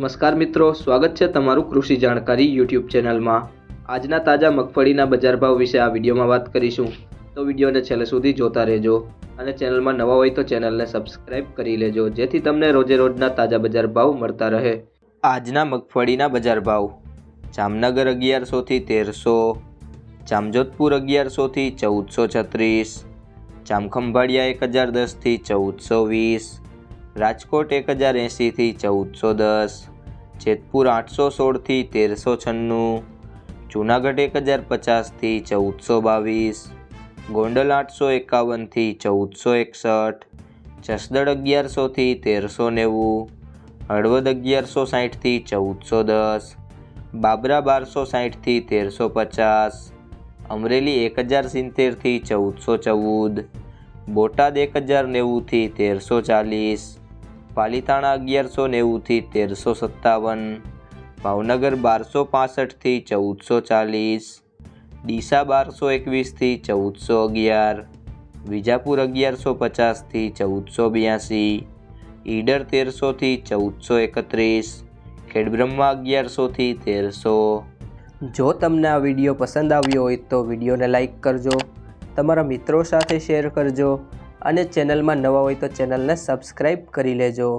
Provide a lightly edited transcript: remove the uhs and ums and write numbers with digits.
નમસ્કાર મિત્રો, સ્વાગત છે તમારું કૃષિ જાણકારી યુટ્યુબ ચેનલમાં। આજના તાજા મગફળીના બજાર ભાવ વિશે આ વિડીયોમાં વાત કરીશું, તો વિડીયોને છેલ્લે સુધી જોતા રહેજો અને ચેનલમાં નવા હોય તો ચેનલને સબસ્ક્રાઇબ કરી લેજો, જેથી તમને રોજે રોજના તાજા બજાર ભાવ મળતા રહે। આજના મગફળીના બજાર ભાવ: જામનગર 1100 થી 1300, જામજોધપુર 1100 થી 1436, જામખંભાળિયા 1010 થી 1420, રાજકોટ 1080 થી 1410, જેતપુર 816 થી 1396, જૂનાગઢ 1050 થી 1422, ગોંડલ 851 થી 1461, જસદણ 1100 થી 1390, હળવદ 1160 થી 1410, બાબરા 1260 થી 1350, અમરેલી 1070 થી 1414, બોટાદ 1090 થી 1340, પાલીતાણા 1190 થી 1357, ભાવનગર 1265 થી 1440, ડીસા 1221 થી 1411, વિજાપુર 1150 થી 1482, ઈડર 1300 થી 1431, ખેડબ્રહ્મા 1100 થી 1300। જો તમને આ વિડીયો પસંદ આવ્યો હોય તો વિડીયોને લાઈક કરજો, તમારા મિત્રો સાથે શેર કરજો અને ચેનલમાં નવા હોય તો ચેનલને સબસ્ક્રાઈબ કરી લેજો।